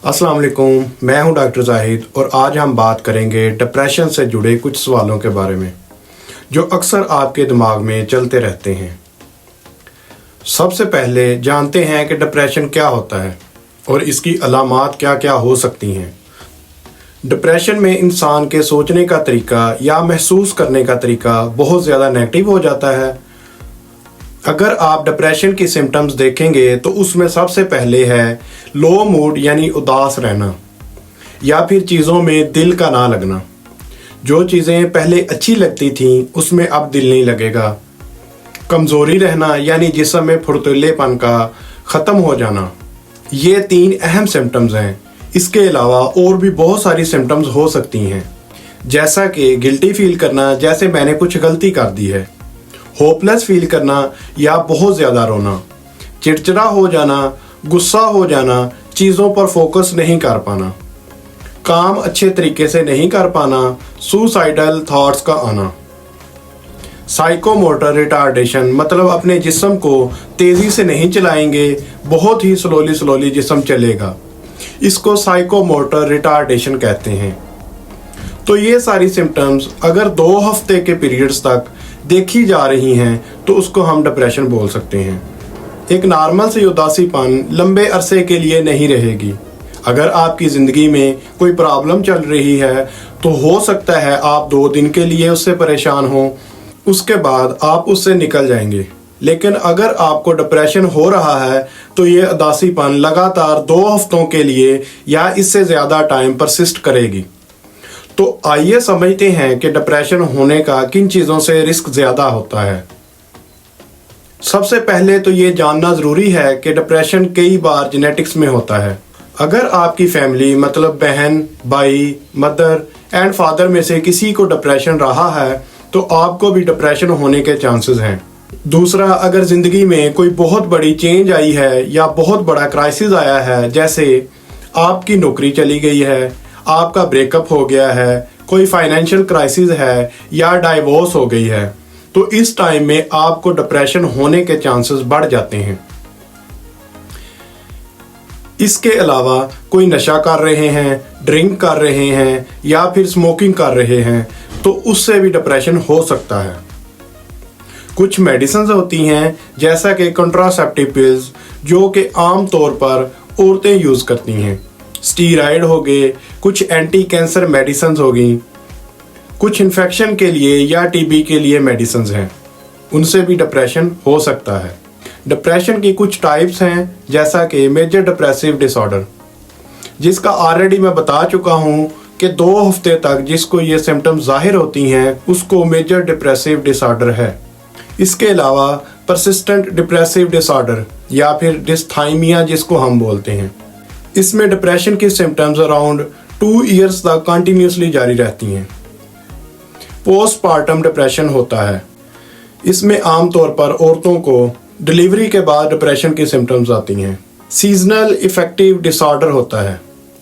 अस्सलाम वालेकुम, मैं हूं डॉक्टर जाहिद और आज हम बात करेंगे डिप्रेशन से जुड़े कुछ सवालों के बारे में जो अक्सर आपके दिमाग में चलते रहते हैं। सबसे पहले जानते हैं कि डिप्रेशन क्या होता है और इसकी अलामात क्या क्या हो सकती हैं। डिप्रेशन में इंसान के सोचने का तरीका या महसूस करने का तरीका बहुत ज़्यादा नेगेटिव हो जाता है। अगर आप डिप्रेशन की सिम्टम्स देखेंगे तो उसमें सबसे पहले है लो मूड यानी उदास रहना या फिर चीज़ों में दिल का ना लगना। जो चीज़ें पहले अच्छी लगती थीं उसमें अब दिल नहीं लगेगा। कमज़ोरी रहना यानी जिस्म में फुर्तीलेपन का ख़त्म हो जाना। ये 3 अहम सिम्टम्स हैं। इसके अलावा और भी बहुत सारी सिम्टम्स हो सकती हैं, जैसा कि गिल्टी फील करना जैसे मैंने कुछ गलती कर दी है, होपलेस फील करना या बहुत ज़्यादा रोना, चिड़चिड़ा हो जाना, गुस्सा हो जाना, चीज़ों पर फोकस नहीं कर पाना, काम अच्छे तरीके से नहीं कर पाना, सुसाइडल थॉट्स का आना। साइकोमोटर रिटार्डेशन मतलब अपने जिस्म को तेज़ी से नहीं चलाएंगे, बहुत ही स्लोली जिस्म चलेगा। इसको साइकोमोटर रिटार्डेशन कहते हैं। तो ये सारी सिम्टम्स अगर 2 हफ्ते के पीरियड्स तक देखी जा रही हैं तो उसको हम डिप्रेशन बोल सकते हैं। एक नॉर्मल सी उदासीपन लंबे अरसे के लिए नहीं रहेगी। अगर आपकी ज़िंदगी में कोई प्रॉब्लम चल रही है तो हो सकता है आप 2 दिन के लिए उससे परेशान हो, उसके बाद आप उससे निकल जाएंगे। लेकिन अगर आपको डिप्रेशन हो रहा है तो ये उदासीपन लगातार 2 हफ्तों के लिए या इससे ज़्यादा टाइम परसिस्ट करेगी। तो आइए समझते हैं कि डिप्रेशन होने का किन चीज़ों से रिस्क ज़्यादा होता है। सबसे पहले तो ये जानना ज़रूरी है कि डिप्रेशन कई बार जेनेटिक्स में होता है। अगर आपकी फैमिली मतलब बहन, भाई, मदर एंड फादर में से किसी को डिप्रेशन रहा है तो आपको भी डिप्रेशन होने के चांसेस हैं। दूसरा, अगर ज़िंदगी में कोई बहुत बड़ी चेंज आई है या बहुत बड़ा क्राइसिस आया है, जैसे आपकी नौकरी चली गई है, आपका ब्रेकअप हो गया है, कोई फाइनेंशियल क्राइसिस है या डाइवोर्स हो गई है, तो इस टाइम में आपको डिप्रेशन होने के चांसेस बढ़ जाते हैं। इसके अलावा कोई नशा कर रहे हैं, ड्रिंक कर रहे हैं या फिर स्मोकिंग कर रहे हैं तो उससे भी डिप्रेशन हो सकता है। कुछ मेडिसिन होती हैं जैसा कि कंट्रासेप्टिव पिल्स जो कि आम तौर पर औरतें यूज़ करती हैं, स्टीरॉयड हो गए, कुछ एंटी कैंसर मेडिसिन हो गई, कुछ इन्फेक्शन के लिए या टीबी के लिए मेडिसिन हैं, उनसे भी डिप्रेशन हो सकता है। डिप्रेशन की कुछ टाइप्स हैं जैसा कि मेजर डिप्रेसिव डिसऑर्डर, जिसका ऑलरेडी मैं बता चुका हूँ कि 2 हफ्ते तक जिसको ये सिम्टम्स जाहिर होती हैं उसको मेजर डिप्रेसिव डिसऑर्डर है। इसके अलावा परसिस्टेंट डिप्रेसिव डिसऑर्डर या फिर डिस्थाइमिया जिसको हम बोलते हैं, इसमें डिप्रेशन की सिम्टम्स अराउंड 2 ईयर्स तक कंटिन्यूसली जारी रहती हैं। पोस्टपार्टम डिप्रेशन होता है। इसमें आमतौर पर औरतों को डिलीवरी के बाद डिप्रेशन की सिम्टम्स आती हैं। सीजनल इफेक्टिव डिसऑर्डर होता है।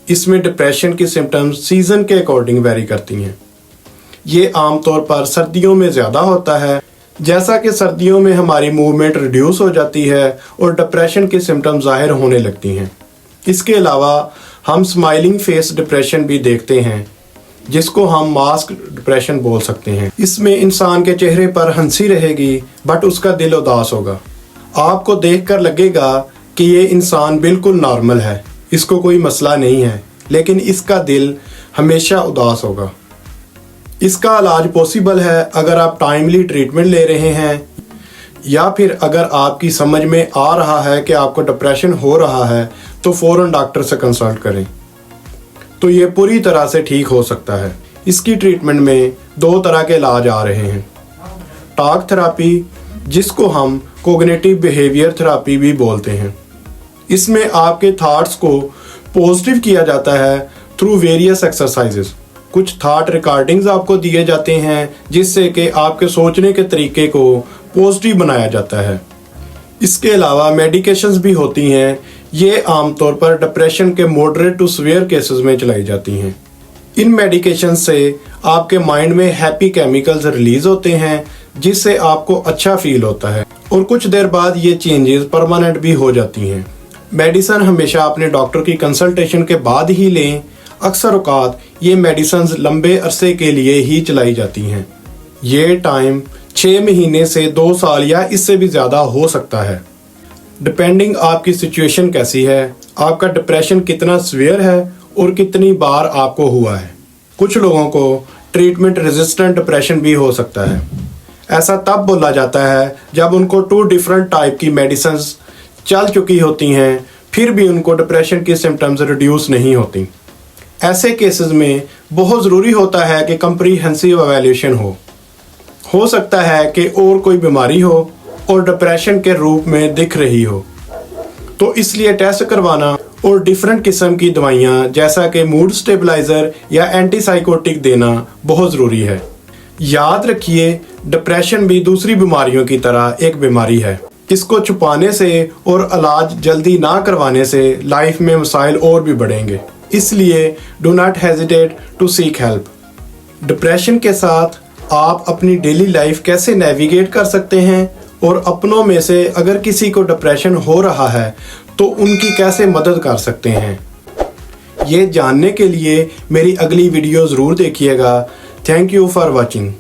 इसमें डिप्रेशन की सिम्टम्स सीजन के अकॉर्डिंग वेरी करती हैं। ये आमतौर पर सर्दियों में ज़्यादा होता है, जैसा कि सर्दियों में हमारी मूवमेंट रिड्यूस हो जाती है और डिप्रेशन की सिम्टम्स जाहिर होने लगती हैं। इसके अलावा हम स्माइलिंग फेस डिप्रेशन भी देखते हैं जिसको हम मास्क डिप्रेशन बोल सकते हैं। इसमें इंसान के चेहरे पर हंसी रहेगी बट उसका दिल उदास होगा। आपको देखकर लगेगा कि ये इंसान बिल्कुल नॉर्मल है, इसको कोई मसला नहीं है, लेकिन इसका दिल हमेशा उदास होगा। इसका इलाज पॉसिबल है अगर आप टाइमली ट्रीटमेंट ले रहे हैं या फिर अगर आपकी समझ में आ रहा है कि आपको डिप्रेशन हो रहा है तो फ़ौरन डॉक्टर से कंसल्ट करें, तो ये पूरी तरह से ठीक हो सकता है। इसकी ट्रीटमेंट में 2 तरह के इलाज आ रहे हैं। टॉक थेरेपी जिसको हम कोग्निटिव बिहेवियर थेरेपी भी बोलते हैं। इसमें आपके थॉट्स को पॉजिटिव किया जाता है थ्रू वेरियस एक्सरसाइजेस। कुछ थॉट रिकॉर्डिंग्स आपको दिए जाते हैं जिससे कि आपके सोचने के तरीके को पॉजिटिव बनाया जाता है। इसके अलावा मेडिकेशंस भी होती हैं। ये आमतौर पर डिप्रेशन के मॉडरेट टू सीवियर केसेस में चलाई जाती हैं। इन मेडिकेशन से आपके माइंड में हैप्पी केमिकल्स रिलीज होते हैं जिससे आपको अच्छा फील होता है और कुछ देर बाद ये चेंजेस परमानेंट भी हो जाती हैं। मेडिसिन हमेशा अपने डॉक्टर की कंसल्टेशन के बाद ही लें। अक्सर औकात ये मेडिसिन लंबे अरसे के लिए ही चलाई जाती हैं। ये टाइम 6 महीने से 2 साल या इससे भी ज़्यादा हो सकता है, डिपेंडिंग आपकी सिचुएशन कैसी है, आपका डिप्रेशन कितना सीवियर है और कितनी बार आपको हुआ है। कुछ लोगों को ट्रीटमेंट रेजिस्टेंट डिप्रेशन भी हो सकता है। ऐसा तब बोला जाता है जब उनको 2 डिफरेंट टाइप की मेडिसिन्स चल चुकी होती हैं, फिर भी उनको डिप्रेशन की सिम्टम्स रिड्यूस नहीं होती। ऐसे केसेस में बहुत ज़रूरी होता है कि कंप्रीहेंसिव एवेल्यूशन हो सकता है कि और कोई बीमारी हो और डिप्रेशन के रूप में दिख रही हो, तो इसलिए टेस्ट करवाना और डिफरेंट किस्म की दवाइयाँ जैसा कि मूड स्टेबलाइज़र या एंटीसाइकोटिक देना बहुत ज़रूरी है। याद रखिए, डिप्रेशन भी दूसरी बीमारियों की तरह एक बीमारी है। इसको छुपाने से और इलाज जल्दी ना करवाने से लाइफ में मसाइल और भी बढ़ेंगे। इसलिए do not hesitate to seek help. Depression के साथ आप अपनी डेली लाइफ कैसे नेविगेट कर सकते हैं और अपनों में से अगर किसी को डिप्रेशन हो रहा है तो उनकी कैसे मदद कर सकते हैं, ये जानने के लिए मेरी अगली वीडियो ज़रूर देखिएगा। Thank you for watching.